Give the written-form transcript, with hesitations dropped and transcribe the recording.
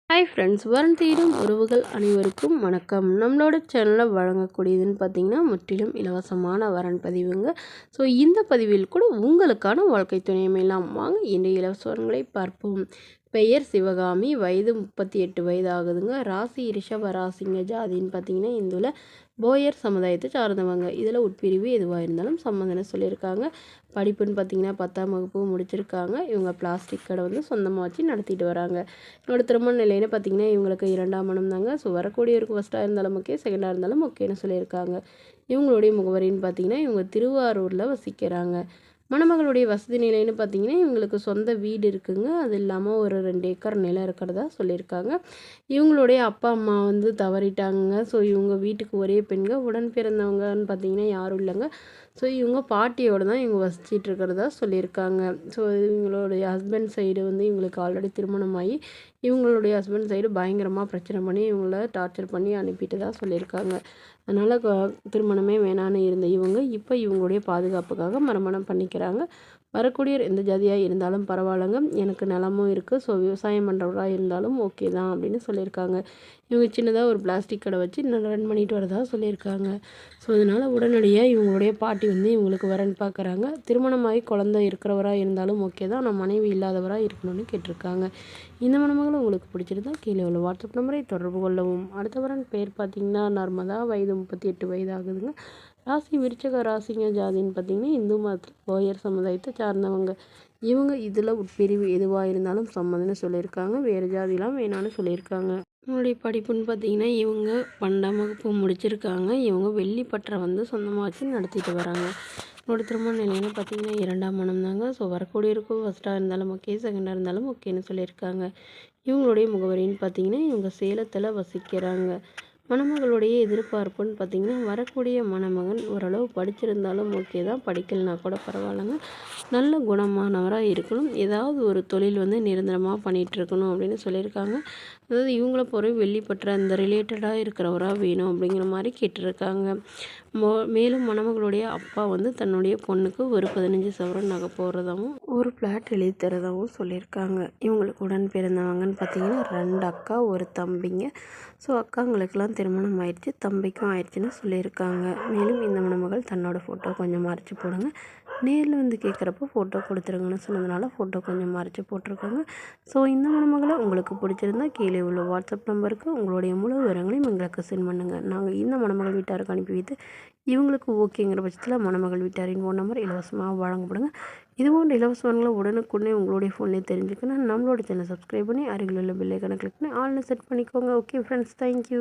Hi friends, வரம் தேடும் உறவுகள் அனைவருக்கும் வணக்கம். நம்மளோட சேனலில் வழங்கக்கூடியதுன்னு பார்த்தீங்கன்னா முற்றிலும் இலவசமான வரன் பதிவுங்க. ஸோ இந்த பதிவில் கூட உங்களுக்கான வாழ்க்கை துணை அமையலாம். வாங்க இன்றைய இலவச வரன்களை பார்ப்போம். பெயர் சிவகாமி, வயது 38 வயது ஆகுதுங்க. ராசி ரிஷப ராசிங்க. ஜாதின்னு பார்த்தீங்கன்னா இந்துல போயர் சமுதாயத்தை சார்ந்தவங்க. இதில் உட்பிரிவு எதுவாக இருந்தாலும் சம்மந்தனை சொல்லியிருக்காங்க. படிப்புன்னு பார்த்தீங்கன்னா 10ஆம் வகுப்பு முடிச்சிருக்காங்க. இவங்க பிளாஸ்டிக் கடை வந்து சொந்தமாக வச்சு நடத்திட்டு வராங்க. என்னோட திருமண நிலைன்னு பார்த்தீங்கன்னா இவங்களுக்கு 2ஆம் மனம் தாங்க. ஸோ வரக்கூடியவருக்கு ஃபஸ்ட்டாக இருந்தாலும் ஓகே, செகண்டாக இருந்தாலும் ஓகேன்னு சொல்லியிருக்காங்க. இவங்களுடைய முகவரின்னு பார்த்தீங்கன்னா இவங்க திருவாரூரில் வசிக்கிறாங்க. மணமகளுடைய வசதி நிலைன்னு பார்த்தீங்கன்னா இவங்களுக்கு சொந்த வீடு இருக்குங்க. அது இல்லாமல் ஒரு 2 ஏக்கர் நிலம் இருக்கிறதா சொல்லியிருக்காங்க. இவங்களுடைய அப்பா அம்மா வந்து தவறிட்டாங்க. ஸோ இவங்க வீட்டுக்கு ஒரே பெண்கள். உடன் பிறந்தவங்கன்னு பார்த்தீங்கன்னா யாரும் இல்லைங்க. ஸோ இவங்க பாட்டியோடு தான் இவங்க வசிச்சிட்டு இருக்கிறதா சொல்லியிருக்காங்க. ஸோ இவங்களுடைய ஹஸ்பண்ட் சைடு வந்து இவங்களுக்கு ஆல்ரெடி திருமணமாகி இவங்களுடைய ஹஸ்பண்ட் சைடு பயங்கரமாக பிரச்சனை பண்ணி இவங்கள டார்ச்சர் பண்ணி அனுப்பிட்டு தான் சொல்லியிருக்காங்க. அதனால் திருமணமே வேணான்னு இருந்த இவங்க இப்போ இவங்களுடைய பாதுகாப்புக்காக மறுமணம் பண்ணிக்கிறாங்க. வரக்கூடியவர் எந்த ஜாதியாக இருந்தாலும் பரவாயில்லைங்க, எனக்கு நிலமும் இருக்குது, ஸோ விவசாயம் பண்ணுறவராக இருந்தாலும் ஓகே தான் அப்படின்னு சொல்லியிருக்காங்க. இவங்க சின்னதாக ஒரு பிளாஸ்டிக் கடை வச்சு ரன் பண்ணிட்டு வரதா சொல்லியிருக்காங்க. ஸோ அதனால் உடனடியாக இவங்களுடைய பாட்டி வந்து இவங்களுக்கு வரன் பார்க்குறாங்க. திருமணமாகி குழந்தை இருக்கிறவராக இருந்தாலும் ஓகே தான், ஆனால் மனைவி இல்லாதவராக இருக்கணும்னு கேட்டிருக்காங்க. இந்த மணமகளும் உங்களுக்கு பிடிச்சிருந்தா கீழே உள்ள வாட்ஸ்அப் நம்பரை தொடர்பு கொள்ளவும். அடுத்த வரன் பேர் பார்த்திங்கன்னா நர்மதா, வயது 38 வயது ஆகுதுங்க. ராசி விருச்சக ராசிங்க. ஜாதின்னு பார்த்திங்கன்னா இந்து மதத்தில் போயர் சமுதாயத்தை சார்ந்தவங்க. இவங்க இதில் உட்பிரிவு எதுவாக இருந்தாலும் சம்மதம்னு சொல்லியிருக்காங்க. வேறு ஜாதிலாம் வேணான்னு சொல்லியிருக்காங்க. இவங்களுடைய படிப்புன்னு பார்த்தீங்கன்னா இவங்க 12ஆம் வகுப்பு முடிச்சிருக்காங்க. இவங்க வெள்ளிப்பட்டறை வந்து சொந்தமாக வச்சு நடத்திட்டு வராங்க. என்னோட திருமண நிலைன்னு பார்த்தீங்கன்னா 2ஆம் மனம் தாங்க. ஸோ வரக்கூடியவருக்கும் ஃபஸ்ட்டாக இருந்தாலும் ஓகே, செகண்டாக இருந்தாலும் ஓகேன்னு சொல்லியிருக்காங்க. இவங்களுடைய முகவரின்னு பார்த்தீங்கன்னா இவங்க சேலத்தில் வசிக்கிறாங்க. மணமகளுடைய எதிர்பார்ப்புன்னு பார்த்திங்கன்னா வரக்கூடிய மணமகன் ஓரளவு படிச்சிருந்தாலும் ஓகே தான், படிக்கலைனா கூட பரவாயில்லைங்க, நல்ல குணமானவராக இருக்கணும், ஏதாவது ஒரு தொழில் வந்து நிரந்தரமாக பண்ணிகிட்ருக்கணும் அப்படின்னு சொல்லியிருக்காங்க. அதாவது இவங்கள போகிற வெள்ளிப்பற்ற அந்த ரிலேட்டடாக இருக்கிறவராக வேணும் அப்படிங்கிற மாதிரி கேட்டிருக்காங்க. மேலும் மணமகளுடைய அப்பா வந்து தன்னுடைய பொண்ணுக்கு ஒரு 15 சவரன் நகை போடுறதாகவும் ஒரு ஃப்ளாட் எழுதி தரதாகவும் சொல்லியிருக்காங்க. இவங்களுக்கு உடன் பிறந்தவங்கன்னு பார்த்தீங்கன்னா 2 அக்கா ஒரு தம்பிங்க. ஸோ அக்காங்களுக்கெல்லாம் திருமணம் ஆயிடுச்சு, தம்பிக்கும் ஆயிடுச்சுன்னு சொல்லியிருக்காங்க. மேலும் இந்த மணமகள் தன்னோட ஃபோட்டோ கொஞ்சம் மறைச்சி போடுங்க, நேரில் வந்து கேட்குறப்போ ஃபோட்டோ கொடுத்துருங்கன்னு சொன்னதுனால ஃபோட்டோ கொஞ்சம் மறைச்சி போட்டிருக்காங்க. ஸோ இந்த மணமகளை உங்களுக்கு பிடிச்சிருந்தா கீழே உள்ள வாட்ஸ்அப் நம்பருக்கு உங்களுடைய முழு விவரங்களையும் எங்களுக்கு சென்ட் பண்ணுங்கள். நாங்கள் இந்த மணமகள் வீட்டாருக்கு அனுப்பி வைத்து இவங்களுக்கு ஓகேங்கிற பட்சத்தில் மணமகள் வீட்டாரின் ஃபோன் நம்பர் இலவசமாக வழங்கப்படுங்க. இதுபோன்ற இலவசங்களை உடனுக்குடனே உங்களுடைய ஃபோன்லேயே தெரிஞ்சுக்கணும். நம்மளோட சேனல் சப்ஸ்கிரைப் பண்ணி அருகில் உள்ள பெல் ஐகானை கிளிக் பண்ணி ஆல்னு செட் பண்ணிக்கோங்க. Okay friends, thank you.